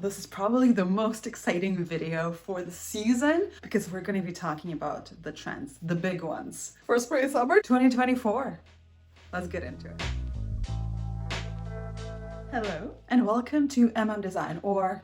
This is probably the most exciting video for the season because we're going to be talking about the trends, the big ones for spring summer 2024. Let's get into it. Hello and welcome to Design or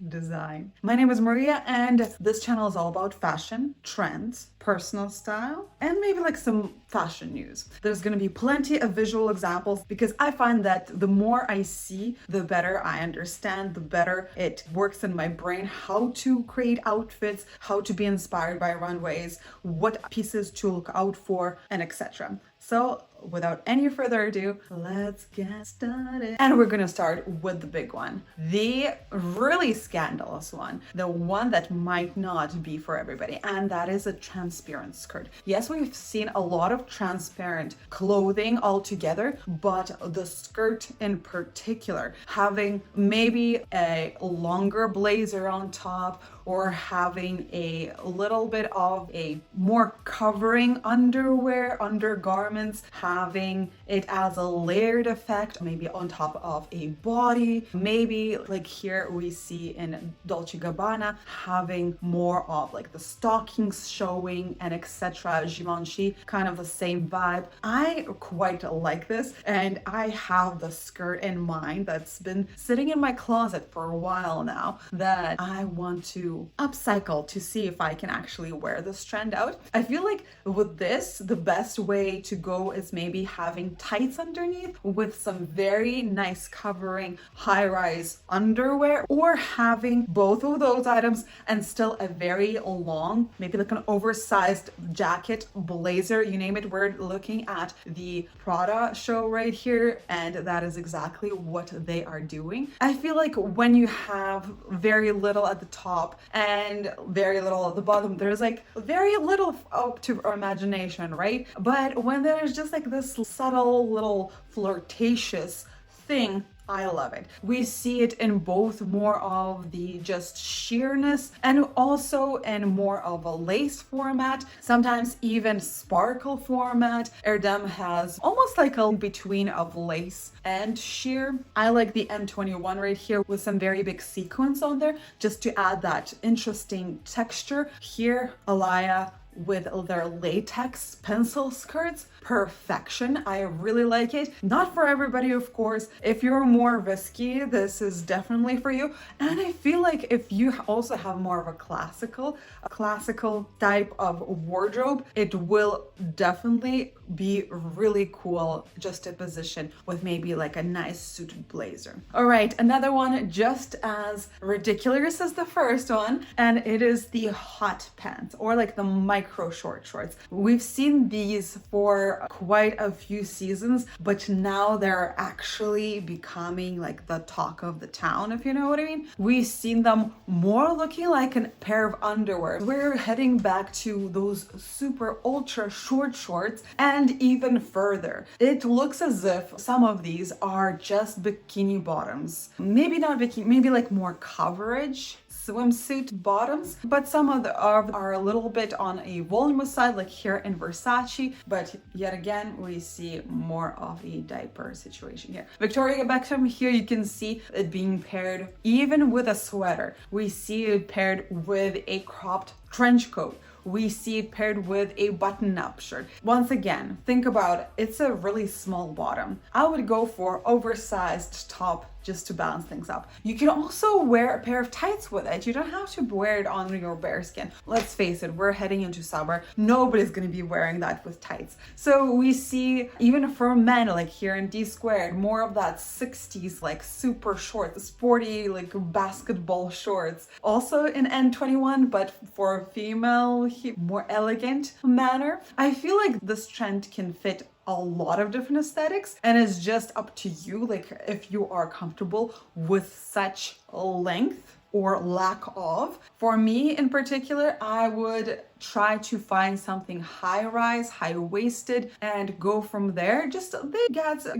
Design. My name is Maria and this channel is all about fashion, trends, personal style, and maybe like some fashion news. There's going to be plenty of visual examples because I find that the more I see, the better I understand, the better it works in my brain how to create outfits, how to be inspired by runways, what pieces to look out for, and etc. So without any further ado, let's get started. And we're gonna start with the big one, the really scandalous one, the one that might not be for everybody, and that is a transparent skirt. Yes, we've seen a lot of transparent clothing altogether, but the skirt in particular, having maybe a longer blazer on top or having a little bit of a more covering underwear, undergarments, having it as a layered effect, maybe on top of a body, maybe like here we see in Dolce & Gabbana, having more of like the stockings showing and etc. Givenchy, kind of the same vibe. I quite like this, and I have the skirt in mind that's been sitting in my closet for a while now that I want to upcycle to see if I can actually wear this trend out. I feel like with this, the best way to go is maybe having tights underneath with some very nice covering high-rise underwear, or having both of those items and still a very long, maybe like an oversized jacket, blazer, you name it. We're looking at the Prada show right here, and that is exactly what they are doing. I feel like when you have very little at the top and very little at the bottom, there's like very little up to our imagination, right? But when there's just like this subtle little flirtatious thing, I love it. We see it in both more of the just sheerness and also in more of a lace format, sometimes even sparkle format. Erdem has almost like a between of lace and sheer. I like the M21 right here with some very big sequins on there just to add that interesting texture. Here, Alaya with their latex pencil skirts, perfection. I really like it. Not for everybody, of course. If you're more risky, this is definitely for you. And I feel like if you also have more of a classical type of wardrobe, it will definitely be really cool just to position with maybe like a nice suited blazer. All right, another one just as ridiculous as the first one, and it is the hot pants or like the micro shorts. We've seen these for quite a few seasons, but now they're actually becoming like the talk of the town, if you know what I mean. We've seen them more looking like a pair of underwear. We're heading back to those super ultra short shorts, and even further. It looks as if some of these are just bikini bottoms. Maybe not bikini, maybe like more coverage swimsuit bottoms, but some of the are a little bit on a voluminous side, like here in Versace, but yet again we see more of a diaper situation here. Victoria Beckham, here you can see it being paired even with a sweater. We see it paired with a cropped trench coat. We see it paired with a button-up shirt. Once again, think about it. It's a really small bottom. I would go for oversized top just to balance things up. You can also wear a pair of tights with it. You don't have to wear it on your bare skin. Let's face it, we're heading into summer. Nobody's gonna be wearing that with tights. So we see, even for men, like here in D squared, more of that 60s, like super short, sporty, like basketball shorts. Also in N21, but for female, more elegant manner. I feel like this trend can fit a lot of different aesthetics, and it's just up to you, like if you are comfortable with such length or lack of. For me in particular, I would try to find something high-rise, high-waisted, and go from there. Just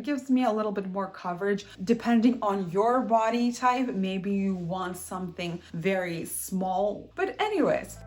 gives me a little bit more coverage. Depending on your body type, maybe you want something very small. But anyways,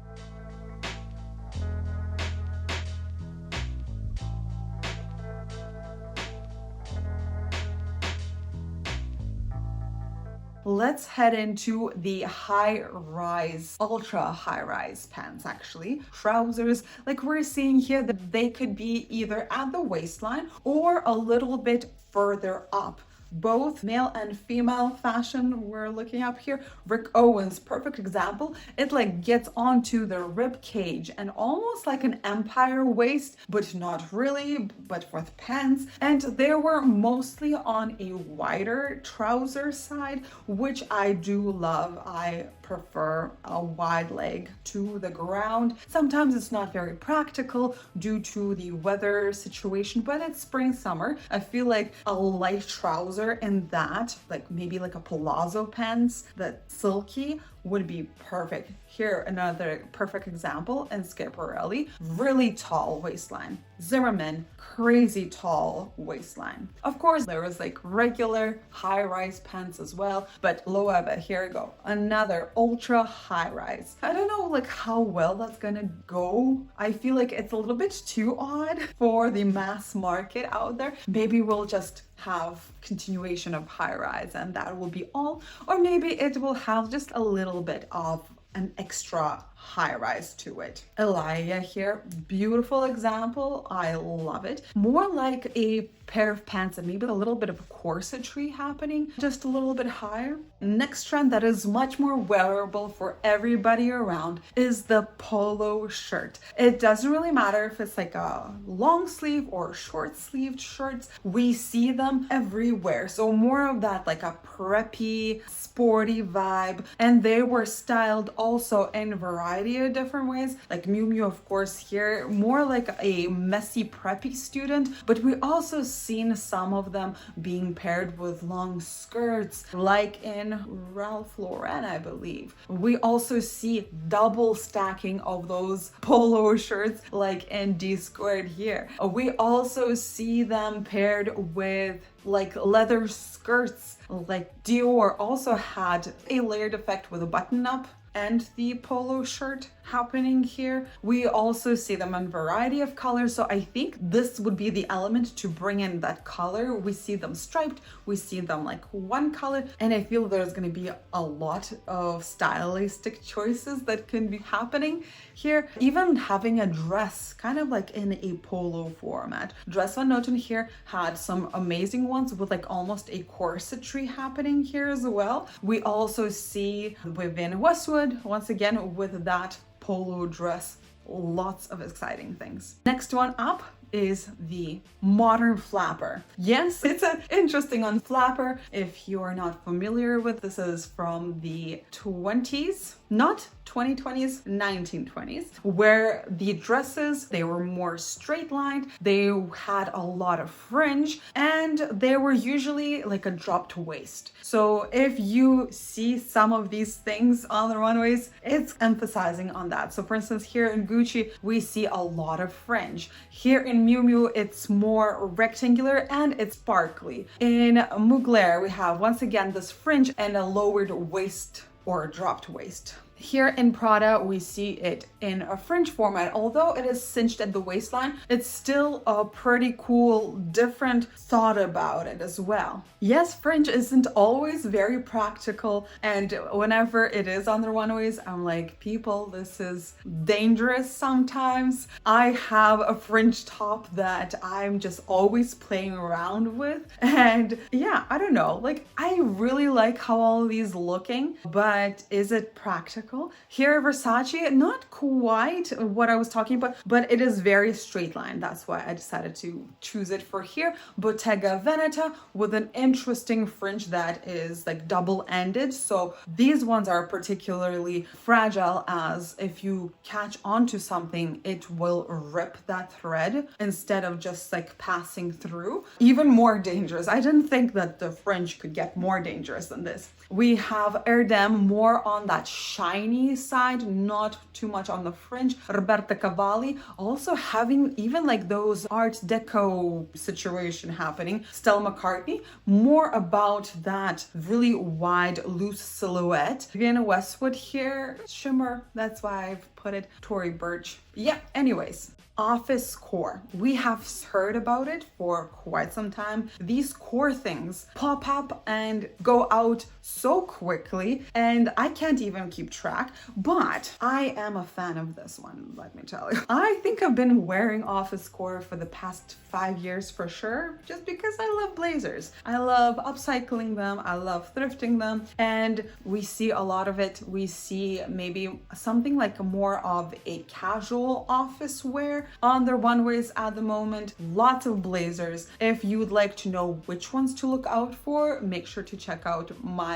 let's head into the high-rise, ultra high-rise pants actually. Trousers, like we're seeing here, that they could be either at the waistline or a little bit further up. Both male and female fashion we're looking up here. Rick Owens, perfect example. It like gets onto the rib cage and almost like an empire waist, but not really, but with pants. And they were mostly on a wider trouser side, which I do love. I prefer a wide leg to the ground. Sometimes it's not very practical due to the weather situation, but it's spring, summer. I feel like a light trouser in that, like maybe like a palazzo pants that's silky, would be perfect. Here, another perfect example in Schiaparelli, really tall waistline. Zimmerman, crazy tall waistline. Of course, there was like regular high-rise pants as well, but Loewe, here we go. Another ultra high-rise. I don't know like how well that's gonna go. I feel like it's a little bit too odd for the mass market out there. Maybe we'll just have continuation of high-rise and that will be all. Or maybe it will have just a little bit of an extra high rise to it. Elia here, beautiful example. I love it. More like a pair of pants and maybe a little bit of corsetry happening, just a little bit higher. Next trend that is much more wearable for everybody around is the polo shirt. It doesn't really matter if it's like a long sleeve or short sleeved shirts. We see them everywhere. So more of that like a preppy, sporty vibe. And they were styled also in a variety of different ways. Like Miu Miu, of course, here, more like a messy, preppy student, but we also seen some of them being paired with long skirts, like in Ralph Lauren, I believe. We also see double stacking of those polo shirts, like in D squared here. We also see them paired with like leather skirts, like Dior also had a layered effect with a button up and the polo shirt happening here. We also see them in a variety of colors, so I think this would be the element to bring in that color. We see them striped, we see them like one color, and I feel there's going to be a lot of stylistic choices that can be happening here. Even having a dress kind of like in a polo format. Dress Van Noten here had some amazing ones with like almost a corsetry happening here as well. We also see Vivienne Westwood once again with that polo dress. Lots of exciting things. Next one up is the modern flapper. Yes, it's an interesting one. Flapper, if you are not familiar with, this is from the 20s, not 2020s, 1920s, where the dresses, they were more straight lined, they had a lot of fringe, and they were usually like a dropped waist. So if you see some of these things on the runways, it's emphasizing on that. So for instance, here in Gucci, we see a lot of fringe. Here in Miu Miu, it's more rectangular and it's sparkly. In Mugler, we have once again this fringe and a lowered waist or dropped waist. Here in Prada, we see it in a fringe format. Although it is cinched at the waistline, it's still a pretty cool, different thought about it as well. Yes, fringe isn't always very practical, and whenever it is on the runways, I'm like, people, this is dangerous sometimes. I have a fringe top that I'm just always playing around with, and yeah, I don't know, like I really like how all these looking, but is it practical? Here Versace, not quite what I was talking about, but it is very straight line. That's why I decided to choose it for here. Bottega Veneta with an interesting fringe that is like double-ended. So these ones are particularly fragile, as if you catch onto something, it will rip that thread instead of just like passing through. Even more dangerous. I didn't think that the fringe could get more dangerous than this. We have Erdem more on that shiny side, not too much on the fringe. Roberta Cavalli also having even like those Art Deco situation happening. Stella McCartney, more about that really wide, loose silhouette. Vivienne Westwood here, shimmer, that's why I've put it. Tory Burch, Yeah, anyways. Office core. We have heard about it for quite some time. These core things pop up and go out so quickly, and I can't even keep track, but I am a fan of this one, let me tell you. I think I've been wearing office core for the past 5 years for sure, just because I love blazers. I love upcycling them, I love thrifting them, and we see a lot of it. We see maybe something like more of a casual office wear on the runways at the moment. Lots of blazers. If you would like to know which ones to look out for, make sure to check out my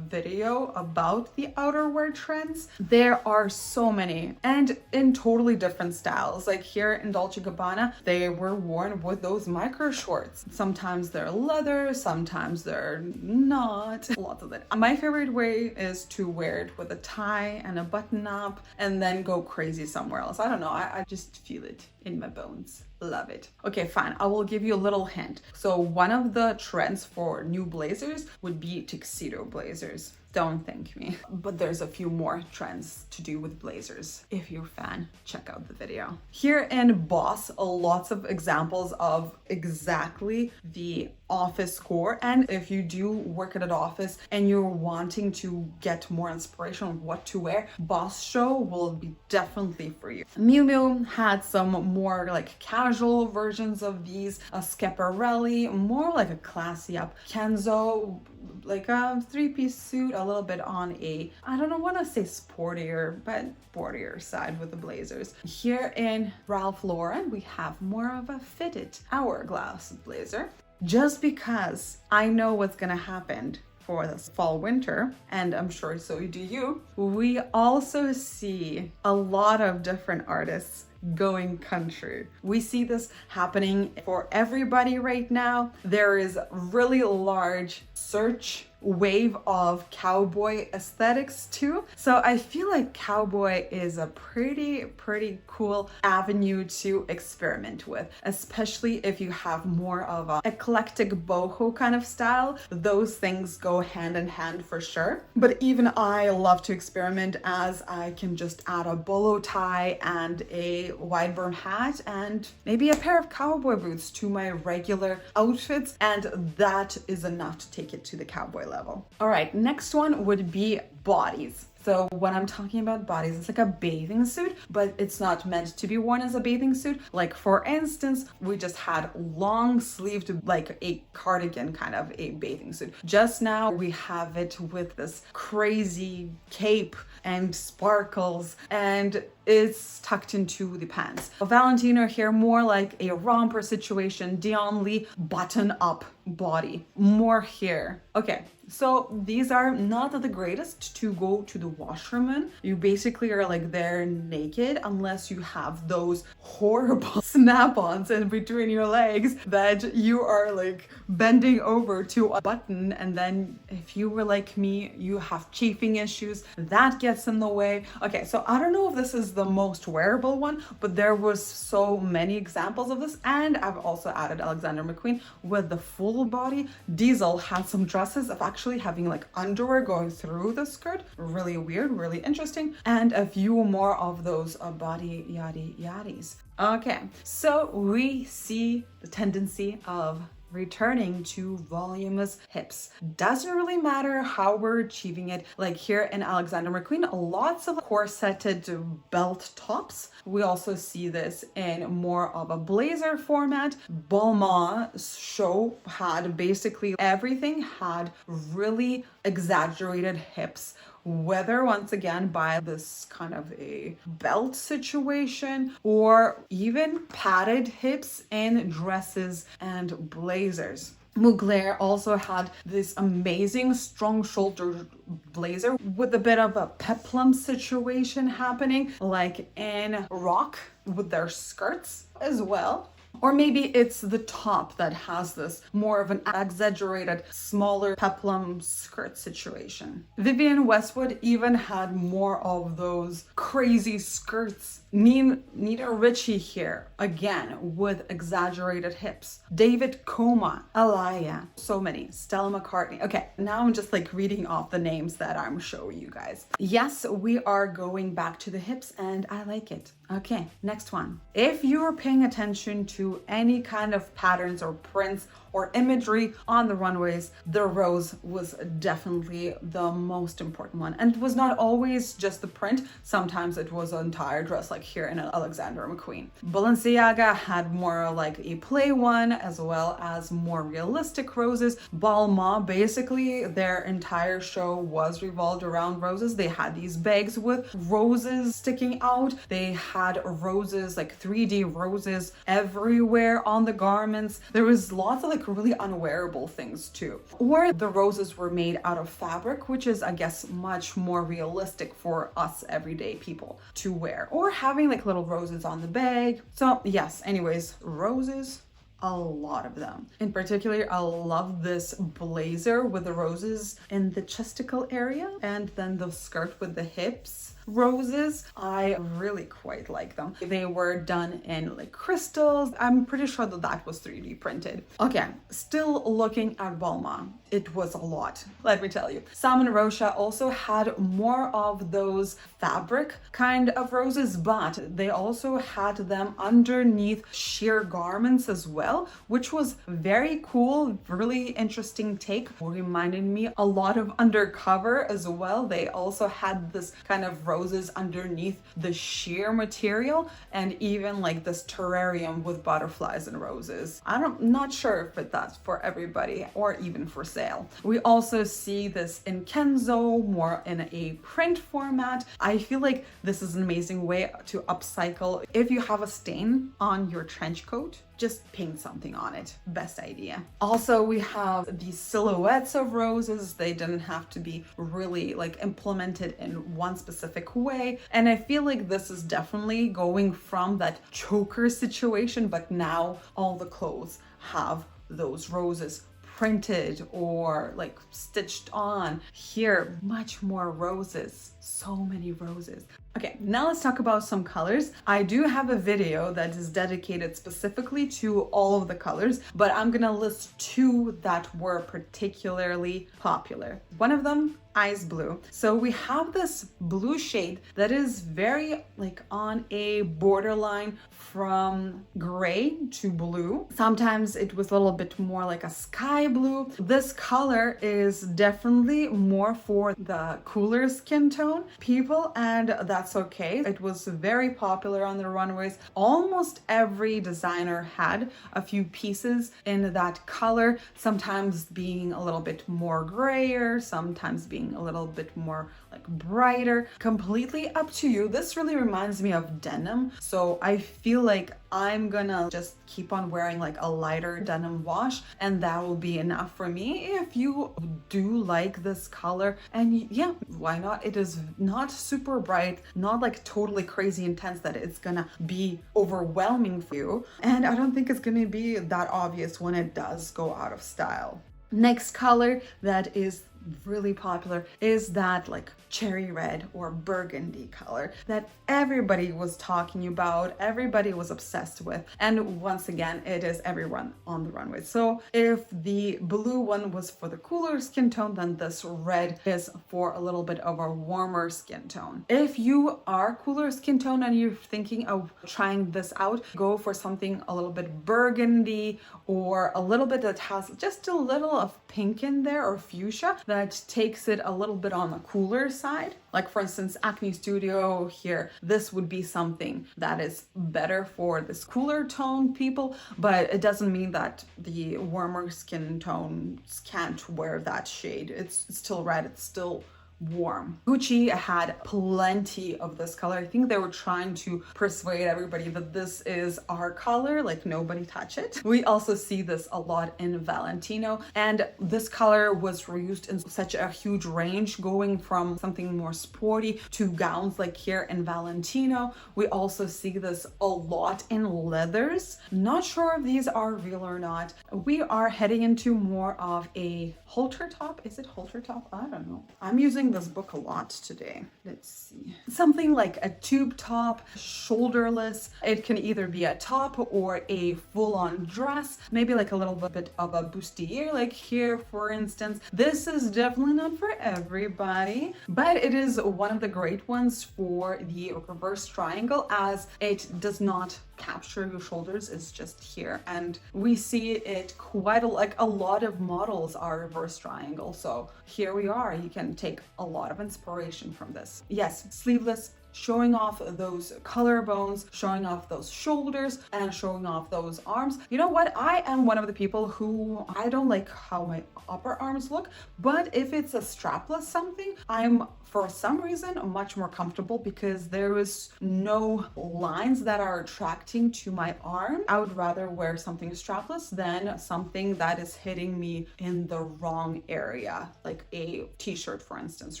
video about the outerwear trends. There are so many, and in totally different styles. Like here in Dolce & Gabbana, they were worn with those micro shorts. Sometimes they're leather, sometimes they're not. Lots of it. My favorite way is to wear it with a tie and a button up and then go crazy somewhere else. I don't know, I just feel it in my bones. Love it. Okay, fine. I will give you a little hint. So one of the trends for new blazers would be tuxedo blazers. Don't thank me. But there's a few more trends to do with blazers. If you're a fan, check out the video. Here in Boss, lots of examples of exactly the office core. And if you do work at an office and you're wanting to get more inspiration on what to wear, Boss Show will be definitely for you. Miu Miu had some more like casual versions of these. A Schiaparelli, more like a classy up. Kenzo, like a three-piece suit, a little bit on a, I don't know, want to say sportier, but sportier side with the blazers. Here in Ralph Lauren, we have more of a fitted hourglass blazer. Just because I know what's gonna happen for this fall winter, and I'm sure so do you, we also see a lot of different artists going country. We see this happening for everybody right now. There is really large search wave of cowboy aesthetics too. So I feel like cowboy is a pretty cool avenue to experiment with, especially if you have more of a eclectic boho kind of style. Those things go hand in hand for sure. But even I love to experiment, as I can just add a bolo tie and a wide brim hat and maybe a pair of cowboy boots to my regular outfits, and that is enough to take it to the cowboy level. All right, next one would be bodies. So when I'm talking about bodies, it's like a bathing suit, but it's not meant to be worn as a bathing suit. Like for instance, we just had long sleeved, like a cardigan kind of a bathing suit. Just now we have it with this crazy cape and sparkles, and it's tucked into the pants. Valentino here, more like a romper situation, Dion Lee button up body, more here. Okay, so these are not the greatest to go to the washroom in. You basically are like there naked, unless you have those horrible snap-ons in between your legs that you are like bending over to a button, and then if you were like me, you have chafing issues, that gets in the way. Okay, so I don't know if this is the most wearable one, but there was so many examples of this, and I've also added Alexander McQueen with the full body. Diesel had some dresses of actually having like underwear going through the skirt. Really weird, really interesting, and a few more of those body yaddies. Okay, so we see the tendency of returning to voluminous hips. Doesn't really matter how we're achieving it. Like here in Alexander McQueen, lots of corseted belt tops. We also see this in more of a blazer format. Balmain's show had basically everything, had really exaggerated hips, whether once again by this kind of a belt situation or even padded hips in dresses and blazers. Mugler also had this amazing strong shoulder blazer with a bit of a peplum situation happening, like in Rock with their skirts as well. Or maybe it's the top that has this more of an exaggerated, smaller peplum skirt situation. Vivienne Westwood even had more of those crazy skirts. Nina Ricci here, again, with exaggerated hips. David Coma, Alaya, so many. Stella McCartney. Okay, now I'm just like reading off the names that I'm showing you guys. Yes, we are going back to the hips and I like it. Okay, next one. If you're paying attention to any kind of patterns or prints or imagery on the runways, the rose was definitely the most important one. And it was not always just the print. Sometimes it was an entire dress, like here in Alexander McQueen. Balenciaga had more like a play one, as well as more realistic roses. Balmain, basically their entire show was revolved around roses. They had these bags with roses sticking out. They had roses, like 3D roses everywhere on the garments. There was lots of like really unwearable things too. Or the roses were made out of fabric, which is, I guess, much more realistic for us everyday people to wear. Or having like little roses on the bag. So yes, anyways, roses, a lot of them. In particular, I love this blazer with the roses in the chesticle area and then the skirt with the hips roses. I really quite like them. They were done in like crystals. I'm pretty sure that that was 3D printed. Okay, still looking at Balmain. It was a lot, let me tell you. Salmon Rocha also had more of those fabric kind of roses, but they also had them underneath sheer garments as well, which was very cool, really interesting take. Reminded me a lot of Undercover as well. They also had this kind of roses underneath the sheer material, and even like this terrarium with butterflies and roses. I'm not sure if that's for everybody or even for sale. We also see this in Kenzo, more in a print format. I feel like this is an amazing way to upcycle. If you have a stain on your trench coat, just paint something on it. Best idea. Also, we have these silhouettes of roses. They didn't have to be really like implemented in one specific way. And I feel like this is definitely going from that choker situation, but now all the clothes have those roses printed or like stitched on. Here, much more roses. So many roses. Okay, now let's talk about some colors. I do have a video that is dedicated specifically to all of the colors, but I'm gonna list two that were particularly popular. One of them, ice blue. So we have this blue shade that is very like on a borderline from gray to blue. Sometimes it was a little bit more like a sky blue. This color is definitely more for the cooler skin tone people, and that's okay. It was very popular on the runways. Almost every designer had a few pieces in that color, sometimes being a little bit more grayer, sometimes being a little bit more like brighter. Completely up to you. This really reminds me of denim, so I feel like I'm gonna just keep on wearing like a lighter denim wash, and that will be enough for me. If you do like this color, and yeah, why not? It is not super bright, not like totally crazy intense that it's gonna be overwhelming for you, and I don't think it's gonna be that obvious when it does go out of style. Next color that is really popular is that like cherry red or burgundy color that everybody was talking about, everybody was obsessed with, and once again it is everyone on the runway. So if the blue one was for the cooler skin tone, then this red is for a little bit of a warmer skin tone. If you are cooler skin tone and you're thinking of trying this out, go for something a little bit burgundy or a little bit that has just a little of pink in there or fuchsia that takes it a little bit on the cooler side. Like for instance, Acne Studio here, this would be something that is better for this cooler tone people, but it doesn't mean that the warmer skin tones can't wear that shade. It's still red, it's still warm. Gucci had plenty of this color. I think they were trying to persuade everybody that this is our color, like nobody touch it. We also see this a lot in Valentino, and this color was reused in such a huge range, going from something more sporty to gowns like here in Valentino. We also see this a lot in leathers. Not sure if these are real or not. We are heading into more of a halter top. Is it halter top? I don't know. I'm using this book a lot today. Let's see. Something like a tube top, shoulderless. It can either be a top or a full-on dress, maybe like a little bit of a bustier, like here, for instance. This is definitely not for everybody, but it is one of the great ones for the reverse triangle, as it does not capture your shoulders. It's just here, and we see it quite a lot of models are reverse triangle. So here we are. You can take a lot of inspiration from this. Yes, sleeveless, showing off those collarbones, showing off those shoulders, and showing off those arms. You know what? I am one of the people who I don't like how my upper arms look, but if it's a strapless something, I'm for some reason much more comfortable because there is no lines that are attracting to my arm. I would rather wear something strapless than something that is hitting me in the wrong area, like a t-shirt, for instance,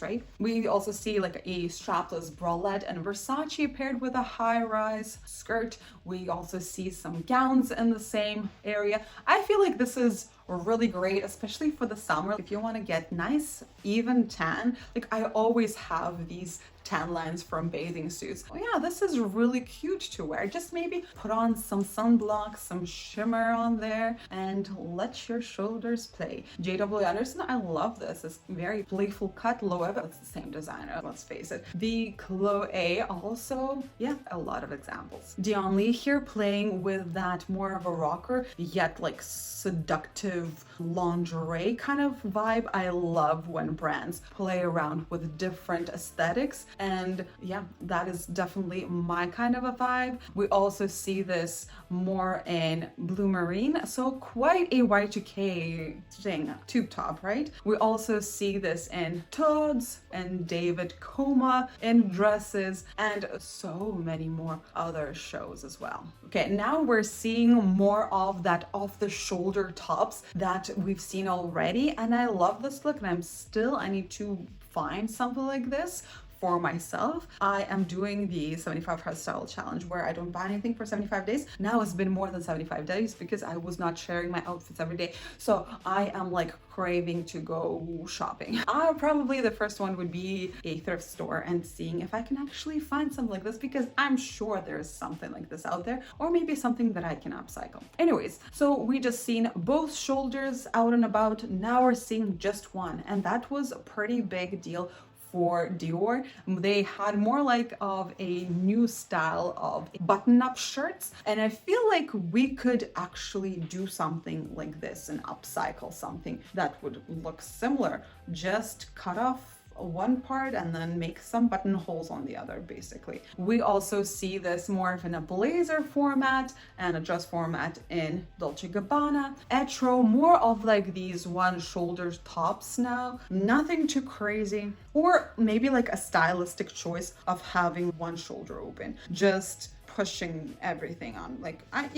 right? We also see like a strapless bralette and Versace paired with a high-rise skirt. We also see some gowns in the same area. I feel like this is really great, especially for the summer. If you want to get nice, even tan, like I always have these tan lines from bathing suits. Oh yeah, this is really cute to wear. Just maybe put on some sunblock, some shimmer on there, and let your shoulders play. J.W. Anderson, I love this. It's very playful cut, Loewe, it's the same designer, let's face it. The Chloe also, yeah, a lot of examples. Dion Lee here playing with that more of a rocker, yet like seductive lingerie kind of vibe. I love when brands play around with different aesthetics, and yeah, that is definitely my kind of a vibe. We also see this more in blue marine, so quite a Y2K thing, tube top, right? We also see this in Toads and David Coma, in dresses, and so many more other shows as well. Okay, now we're seeing more of that off the shoulder tops that we've seen already, and I love this look, and I need to find something like this for myself. I am doing the 75 hairstyle challenge where I don't buy anything for 75 days. Now it's been more than 75 days because I was not sharing my outfits every day. So I am like craving to go shopping. Probably the first one would be a thrift store and seeing if I can actually find something like this, because I'm sure there's something like this out there, or maybe something that I can upcycle. Anyways, so we just seen both shoulders out and about. Now we're seeing just one, and that was a pretty big deal for Dior. They had more like of a new style of button-up shirts, and I feel like we could actually do something like this and upcycle something that would look similar. Just cut off one part and then make some buttonholes on the other, basically. We also see this more of in a blazer format and a dress format in Dolce & Gabbana. Etro, more of like these one shoulder tops now, nothing too crazy, or maybe like a stylistic choice of having one shoulder open, just pushing everything on. Like I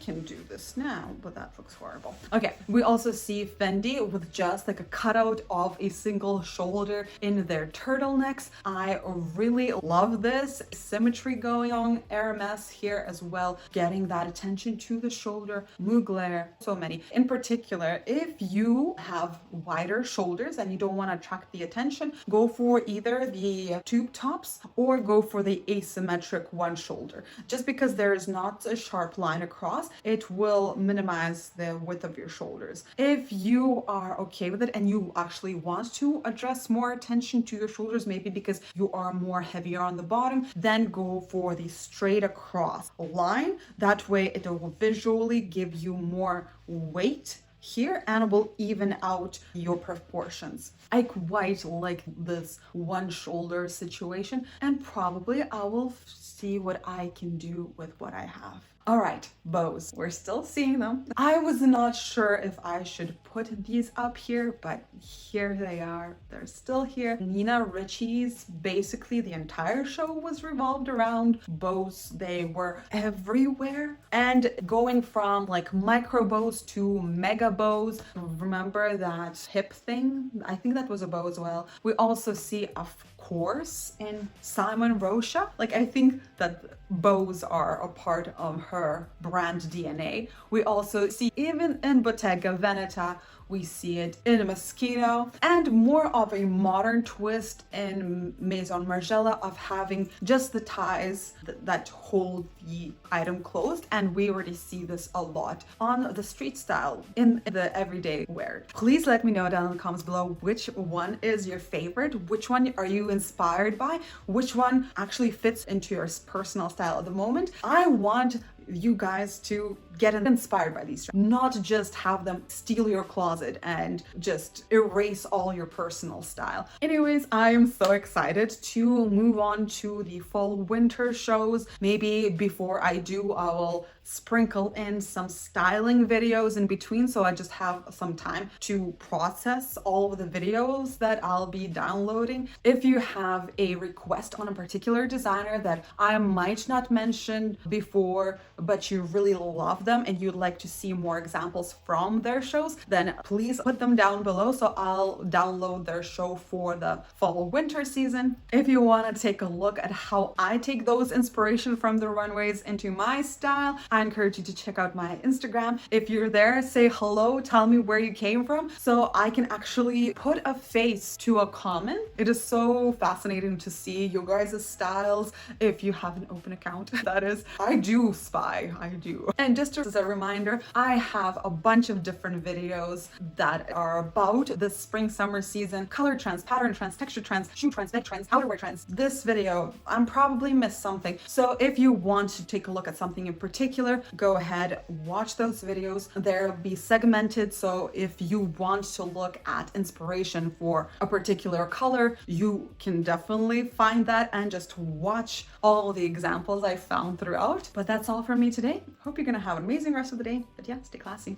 can do this now, but that looks horrible. Okay, we also see Fendi with just like a cutout of a single shoulder in their turtlenecks. I really love this symmetry going on. Hermes here as well, getting that attention to the shoulder. Mugler, so many. In particular, if you have wider shoulders and you don't want to attract the attention, go for either the tube tops or go for the asymmetric one shoulder. Just because there is not a sharp line across, it will minimize the width of your shoulders. If you are okay with it and you actually want to address more attention to your shoulders, maybe because you are more heavier on the bottom, then go for the straight across line. That way it will visually give you more weight here and will even out your proportions. I quite like this one shoulder situation, and probably I will see what I can do with what I have. All right, bows. We're still seeing them. I was not sure if I should put these up here, but here they are. They're still here. Nina Ricci's, basically the entire show was revolved around bows. They were everywhere. And going from like micro bows to mega bows. Remember that hip thing? I think that was a bow as well. We also see, of course, in Simon Rocha. Like, I think that bows are a part of her brand DNA. We also see even in Bottega Veneta, we see it in a Mosquito, and more of a modern twist in Maison Margiela of having just the ties that hold the item closed. And we already see this a lot on the street style in the everyday wear. Please let me know down in the comments below which one is your favorite, which one are you inspired by, which one actually fits into your personal style at the moment. I want you guys to get inspired by these, not just have them steal your closet and just erase all your personal style. Anyways, I am so excited to move on to the fall winter shows. Maybe before I do, I will sprinkle in some styling videos in between, so I just have some time to process all of the videos that I'll be downloading. If you have a request on a particular designer that I might not mention before, but you really love them and you'd like to see more examples from their shows, then please put them down below so I'll download their show for the fall winter season. If you want to take a look at how I take those inspiration from the runways into my style, I encourage you to check out my Instagram. If you're there, say hello, tell me where you came from so I can actually put a face to a comment. It is so fascinating to see you guys' styles if you have an open account. That is, I do spy, I do. And just as a reminder, I have a bunch of different videos that are about the spring summer season: color trends, pattern trends, texture trends, shoe trends, neck trends, outerwear trends. This video, I'm probably missed something. So if you want to take a look at something in particular, go ahead, watch those videos. They'll be segmented, so if you want to look at inspiration for a particular color, you can definitely find that and just watch all the examples I found throughout. But that's all from me today. Hope you're gonna have an amazing rest of the day. But yeah, stay classy.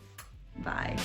Bye.